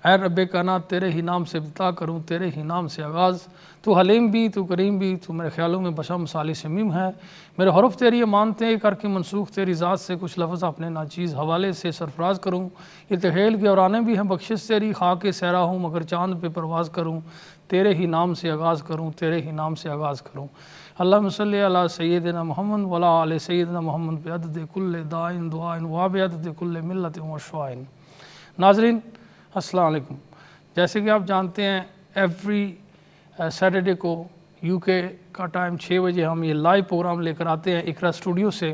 اے رب کائنات تیرے ہی نام سے ابتدا کروں، تیرے ہی نام سے آغاز، تو حلیم بھی، تو کریم بھی، تو میرے خیالوں میں بشم ثالث میم ہے۔ میرے حرف تیری یہ مانتے ہیں کر کے منسوخ تیری ذات سے، کچھ لفظ اپنے ناچیز حوالے سے سرفراز کروں، یہ تحیل کے اورانے بھی ہیں بخشش تیری، خاک صحرا ہوں مگر چاند پہ پرواز کروں، تیرے ہی نام سے آغاز کروں، تیرے ہی نام سے آغاز کروں۔ اللہم صلی علی سیدنا محمد وعلی آل سیدنا محمد بعدد کل دائن دعائن و بعدد کل ملت و شعائن۔ ناظرین السلام علیکم۔ جیسے کہ آپ جانتے ہیں ایوری سیٹرڈے کو یو کے کا ٹائم 6 بجے ہم یہ لائیو پروگرام لے کر آتے ہیں اقرا اسٹوڈیو سے۔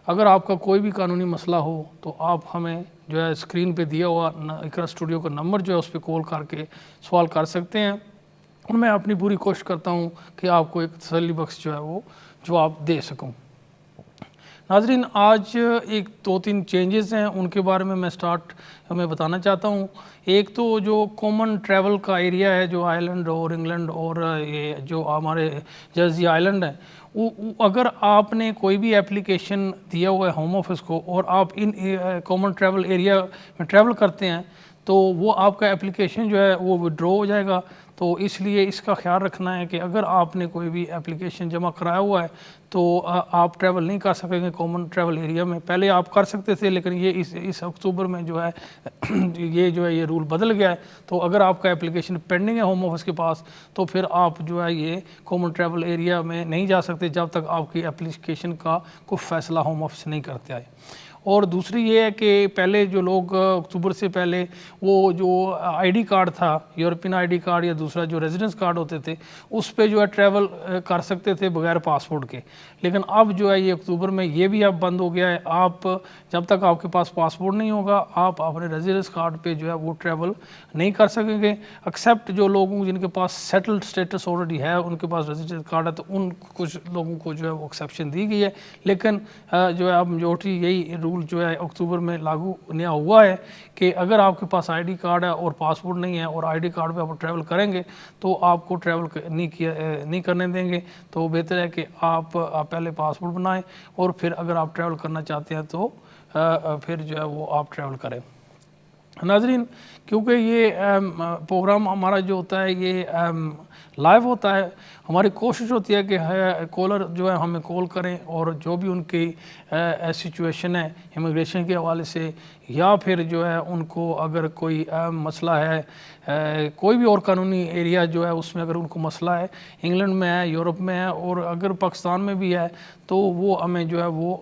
اگر آپ کا کوئی بھی قانونی مسئلہ ہو تو آپ ہمیں جو ہے اسکرین پہ دیا ہوا اقرا اسٹوڈیو کا نمبر جو ہے اس پہ کال کر کے سوال کر سکتے ہیں، اور میں اپنی پوری کوشش کرتا ہوں کہ آپ کو ایک تسلی بخش جو ہے وہ جواب دے سکوں۔ ناظرین آج ایک 2-3 چینجز ہیں، ان کے بارے میں میں بتانا چاہتا ہوں۔ ایک تو جو کامن ٹریول کا ایریا ہے، جو آئلینڈ اور انگلینڈ اور یہ جو ہمارے جرسی آئلینڈ ہے، اگر آپ نے کوئی بھی اپلیکیشن دیا ہوا ہے ہوم آفس کو اور آپ ان کامن ٹریول ایریا میں ٹریول کرتے ہیں تو وہ آپ کا اپلیکیشن جو ہے وہ وڈرو ہو جائے گا۔ تو اس لیے اس کا خیال رکھنا ہے کہ اگر آپ نے کوئی بھی اپلیکیشن جمع کرایا ہوا ہے تو آپ ٹریول نہیں کر سکیں گے کامن ٹریول ایریا میں۔ پہلے آپ کر سکتے تھے لیکن یہ اس اکتوبر میں جو ہے یہ رول بدل گیا ہے۔ تو اگر آپ کا اپلیکیشن پینڈنگ ہے ہوم آفس کے پاس تو پھر آپ جو ہے یہ کامن ٹریول ایریا میں نہیں جا سکتے جب تک آپ کی اپلیکیشن کا کوئی فیصلہ ہوم آفس نہیں کرتے آئے۔ اور دوسری یہ ہے کہ پہلے جو لوگ اکتوبر سے پہلے وہ جو آئی ڈی کارڈ تھا، یورپین آئی ڈی کارڈ یا دوسرا جو ریزیڈنس کارڈ ہوتے تھے، اس پہ جو ہے ٹریول کر سکتے تھے بغیر پاسپورٹ کے، لیکن اب جو ہے یہ اکتوبر میں یہ بھی اب بند ہو گیا ہے۔ آپ جب تک آپ کے پاس پاسپورٹ نہیں ہوگا آپ اپنے ریزیڈنس کارڈ پہ جو ہے وہ ٹریول نہیں کر سکیں گے، ایکسیپٹ جو لوگوں جن کے پاس سیٹلڈ اسٹیٹس آلریڈی ہے، ان کے پاس ریزیڈنس کارڈ ہے، تو ان کچھ لوگوں کو جو ہے وہ ایکسیپشن دی گئی ہے۔ لیکن جو ہے اب میجورٹی یہی رول جو ہے اکتوبر میں لاگو نیا ہوا ہے کہ اگر آپ کے پاس آئی ڈی کارڈ ہے اور پاسپورٹ نہیں ہے اور آئی ڈی کارڈ پہ آپ ٹریول کریں گے تو آپ کو ٹریول نہیں کرنے دیں گے۔ تو بہتر ہے کہ آپ پہلے پاسپورٹ بنائیں اور پھر اگر آپ ٹریول کرنا چاہتے ہیں تو پھر جو ہے وہ آپ ٹریول کریں۔ ناظرین کیونکہ یہ پروگرام ہمارا جو ہوتا ہے یہ لائیو ہوتا ہے، ہماری کوشش ہوتی ہے کہ کالر جو ہے ہمیں کال کریں اور جو بھی ان کی سچویشن ہے امیگریشن کے حوالے سے یا پھر جو ہے ان کو اگر کوئی مسئلہ ہے کوئی بھی اور قانونی ایریا جو ہے اس میں اگر ان کو مسئلہ ہے، انگلینڈ میں ہے، یورپ میں ہے اور اگر پاکستان میں بھی ہے تو وہ ہمیں جو ہے وہ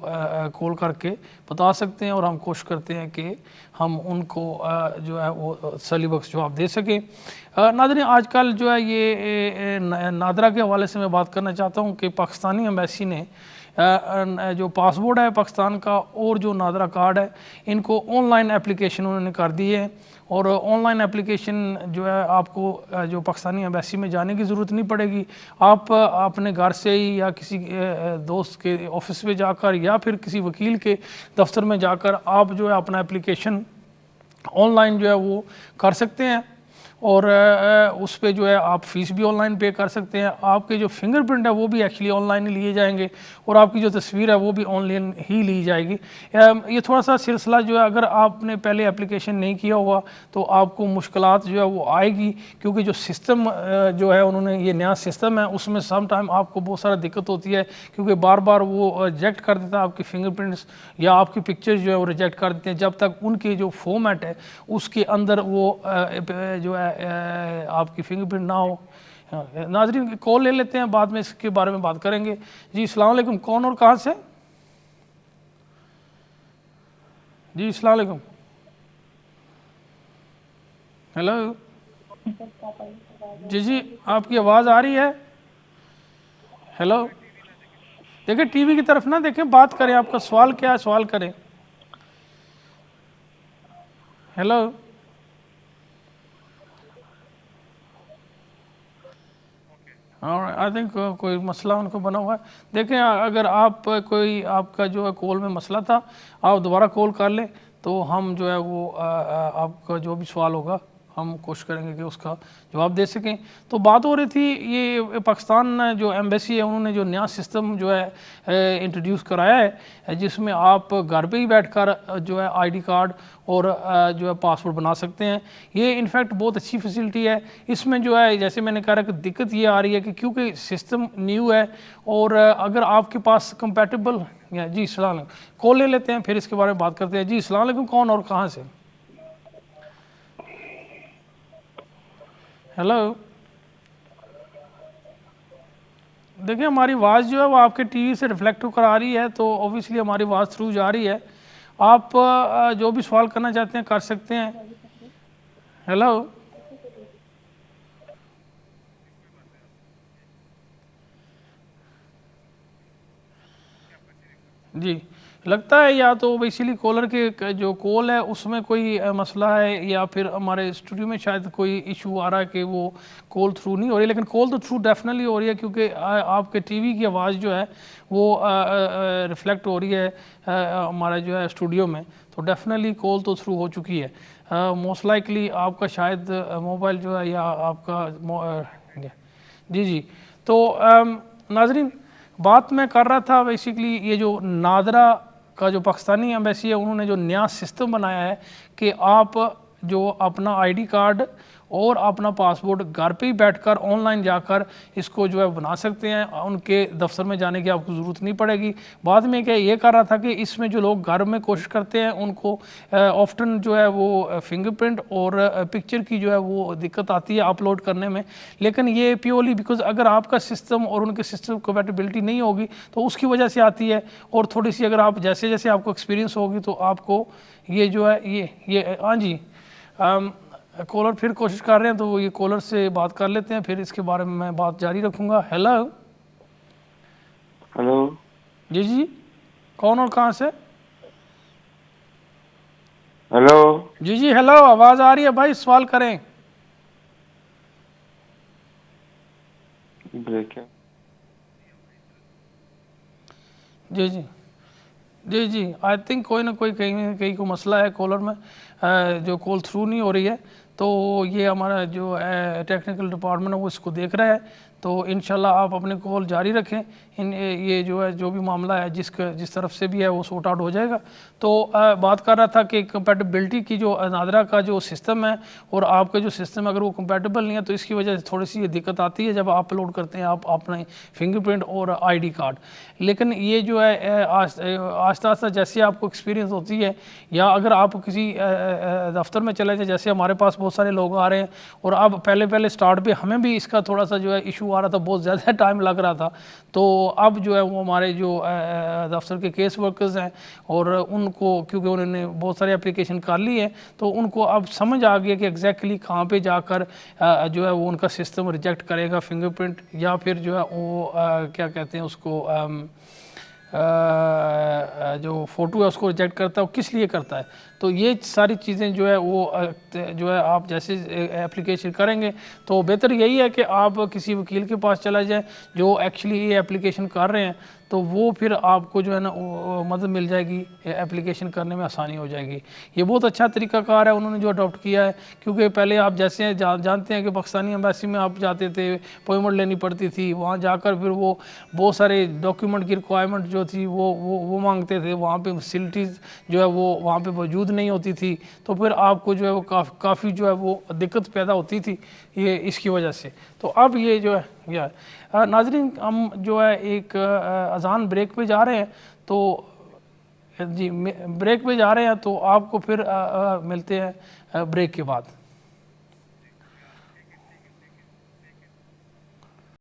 کال کر کے بتا سکتے ہیں اور ہم کوشش کرتے ہیں کہ ہم ان کو جو ہے وہ تسلی بخش جواب دے سکیں۔ ناظرین آج کل جو ہے یہ نادرا کے حوالے سے میں بات کرنا چاہتا ہوں کہ پاکستانی ایمبیسی نے جو پاسپورٹ ہے پاکستان کا اور جو نادرا کارڈ ہے ان کو آن لائن اپلیکیشن انہوں نے کر دی ہے، اور آن لائن اپلیکیشن جو ہے آپ کو جو پاکستانی ایمبیسی میں جانے کی ضرورت نہیں پڑے گی، آپ اپنے گھر سے ہی یا کسی دوست کے آفس میں جا کر یا پھر کسی وکیل کے دفتر میں جا کر آپ جو ہے اپنا اپلیکیشن آن لائن جو ہے وہ کر سکتے ہیں، اور اس پہ جو ہے آپ فیس بھی آن لائن پے کر سکتے ہیں۔ آپ کے جو فنگر پرنٹ ہے وہ بھی ایکچولی آن لائن لیے جائیں گے اور آپ کی جو تصویر ہے وہ بھی آن لائن ہی لی جائے گی۔ یہ تھوڑا سا سلسلہ جو ہے اگر آپ نے پہلے اپلیکیشن نہیں کیا ہوا تو آپ کو مشکلات جو ہے وہ آئے گی، کیونکہ جو سسٹم جو ہے انہوں نے یہ نیا سسٹم ہے اس میں سم ٹائم آپ کو بہت سارا دقت ہوتی ہے، کیونکہ بار بار وہ ریجیکٹ کر دیتا ہے آپ کی فنگر پرنٹس یا آپ کی پکچر جو ہے وہ ریجیکٹ کر دیتے ہیں جب تک ان کے جو فارمیٹ ہے اس کے اندر وہ جو ہے آپ کی فنگر پرنٹ نہ ہو۔ ناظرین کال لے لیتے ہیں، بعد میں اس کے بارے میں بات کریں گے۔ جی السلام علیکم، کون اور کہاں سے؟ جی السلام علیکم، ہیلو، جی آپ کی آواز آ رہی ہے؟ ہیلو، دیکھیں ٹی وی کی طرف نہ دیکھیں، بات کریں، آپ کا سوال کیا ہے سوال کریں۔ ہیلو، آئی تھنک کوئی مسئلہ ان کو بنا ہوا ہے۔ دیکھیں اگر آپ کوئی آپ کا جو ہے کال میں مسئلہ تھا آپ دوبارہ کال کر لیں تو ہم جو ہے وہ آپ کا جو بھی سوال ہوگا ہم کوشش کریں گے کہ اس کا جواب دے سکیں. تو بات ہو رہی تھی یہ پاکستان جو ایمبیسی ہے انہوں نے جو نیا سسٹم جو ہے انٹروڈیوس کرایا ہے جس میں آپ گھر پہ ہی بیٹھ کر جو ہے آئی ڈی کارڈ اور جو ہے پاسپورٹ بنا سکتے ہیں. یہ انفیکٹ بہت اچھی فیسلٹی ہے. اس میں جو ہے جیسے میں نے کہا کہ دقت یہ آ رہی ہے کہ کیونکہ سسٹم نیو ہے اور اگر آپ کے پاس کمپیٹیبل جی السلام علیکم کال لے لیتے ہیں پھر اس کے بارے میں بات کرتے ہیں. جی السلام علیکم کون اور کہاں سے؟ ہیلو. دیکھیں ہماری آواز جو ہے وہ آپ کے ٹی وی سے ریفلیکٹ ہو کر آ رہی ہے تو اوبیسلی ہماری آواز تھرو جا رہی ہے. آپ جو بھی سوال کرنا چاہتے ہیں کر سکتے ہیں. ہیلو. جی لگتا ہے یا تو بیسیکلی کالر کے جو کال ہے اس میں کوئی مسئلہ ہے یا پھر ہمارے اسٹوڈیو میں شاید کوئی ایشو آ رہا ہے کہ وہ کال تھرو نہیں ہو رہی, لیکن کال تو تھرو ڈیفینیٹلی ہو رہی ہے کیونکہ آپ کے ٹی وی کی آواز جو ہے وہ ریفلیکٹ ہو رہی ہے ہمارا جو ہے اسٹوڈیو میں, تو ڈیفینیٹلی کال تو تھرو ہو چکی ہے. موسٹ لائکلی آپ کا شاید موبائل جو ہے یا آپ کا جی. تو ناظرین بات میں کر رہا تھا بیسیکلی یہ جو نادرا کا جو پاکستانی ایمبیسی ہے انہوں نے جو نیا سسٹم بنایا ہے کہ آپ جو اپنا آئی ڈی کارڈ اور اپنا پاسپورٹ گھر پہ ہی بیٹھ کر آن لائن جا کر اس کو جو ہے بنا سکتے ہیں. ان کے دفتر میں جانے کی آپ کو ضرورت نہیں پڑے گی. بعد میں کہ یہ کر رہا تھا کہ اس میں جو لوگ گھر میں کوشش کرتے ہیں ان کو آفٹن جو ہے وہ فنگر پرنٹ اور پکچر کی جو ہے وہ دقت آتی ہے اپلوڈ کرنے میں, لیکن یہ پیورلی بیکاز اگر آپ کا سسٹم اور ان کے سسٹم کمپیٹیبلٹی نہیں ہوگی تو اس کی وجہ سے آتی ہے. اور تھوڑی سی اگر آپ جیسے جیسے آپ کو ایکسپیرینس ہوگی تو آپ کو یہ جو ہے یہ ہاں جی کالر پھر کوشش کر رہے ہیں تو یہ کالر سے بات کر لیتے ہیں پھر اس کے بارے میں بات جاری رکھوں گا. ہیلو. ہلو. جی کون اور کہاں سے؟ ہلو. جی ہیلو آواز آ رہی ہے بھائی سوال کریں. بریک ہے. جی آئی تھنک کوئی نہ کوئی کہیں کو مسئلہ ہے کالر میں جو کال تھرو نہیں ہو رہی ہے, تو یہ ہمارا جو ٹیکنیکل ڈپارٹمنٹ ہے وہ اس کو دیکھ رہا ہے. تو انشاءاللہ آپ اپنے کال جاری رکھیں. یہ جو ہے جو بھی معاملہ ہے جس طرف سے بھی ہے وہ سورٹ آؤٹ ہو جائے گا. تو بات کر رہا تھا کہ کمپیٹیبلٹی کی جو نادرا کا جو سسٹم ہے اور آپ کا جو سسٹم اگر وہ کمپیٹیبل نہیں ہے تو اس کی وجہ سے تھوڑی سی یہ دقت آتی ہے جب آپ اپلوڈ کرتے ہیں آپ اپنے فنگر پرنٹ اور آئی ڈی کارڈ. لیکن یہ جو ہے آہستہ آہستہ جیسے آپ کو ایکسپیرینس ہوتی ہے یا اگر آپ کسی دفتر میں چلے جائیں جیسے ہمارے پاس بہت سارے لوگ آ رہے ہیں اور اب پہلے سٹارٹ پہ ہمیں بھی اس کا تھوڑا سا جو ہے ایشو آ رہا تھا, بہت زیادہ ٹائم لگ رہا تھا. تو اب جو ہے وہ ہمارے جو دفتر کے کیس ورکرز ہیں اور ان کو کیونکہ انہوں نے بہت سارے اپلیکیشن کر لی ہے تو ان کو اب سمجھ آ گیا کہ ایگزیکٹلی کہاں پہ جا کر جو ہے وہ ان کا سسٹم ریجیکٹ کرے گا فنگر پرنٹ یا پھر جو ہے وہ کیا کہتے ہیں اس کو جو فوٹو ہے اس کو ریجیکٹ کرتا ہے وہ کس لیے کرتا ہے. تو یہ ساری چیزیں جو ہے وہ جو ہے آپ جیسے اپلیکیشن کریں گے تو بہتر یہی ہے کہ آپ کسی وکیل کے پاس چلا جائیں جو ایکچولی یہ اپلیکیشن کر رہے ہیں, تو وہ پھر آپ کو جو ہے نا مدد مل جائے گی, اپلیکیشن کرنے میں آسانی ہو جائے گی. یہ بہت اچھا طریقہ کار ہے انہوں نے جو اڈاپٹ کیا ہے, کیونکہ پہلے آپ جیسے جانتے ہیں کہ پاکستانی ایمبیسی میں آپ جاتے تھے اپوائنٹمنٹ لینی پڑتی تھی, وہاں جا کر پھر وہ بہت سارے ڈاکیومنٹ کی ریکوائرمنٹ جو تھی وہ مانگتے تھے, وہاں پہ فیسلٹیز جو ہے وہ وہاں پہ موجود نہیں ہوتی تھی, تو پھر آپ کو جو ہے وہ کافی جو ہے وہ دقت پیدا ہوتی تھی یہ اس کی وجہ سے. تو اب یہ جو ہے ناظرین ہم جو ہے ایک اذان بریک پہ جا رہے ہیں, تو جی بریک پہ جا رہے ہیں تو آپ کو پھر ملتے ہیں بریک کے بعد.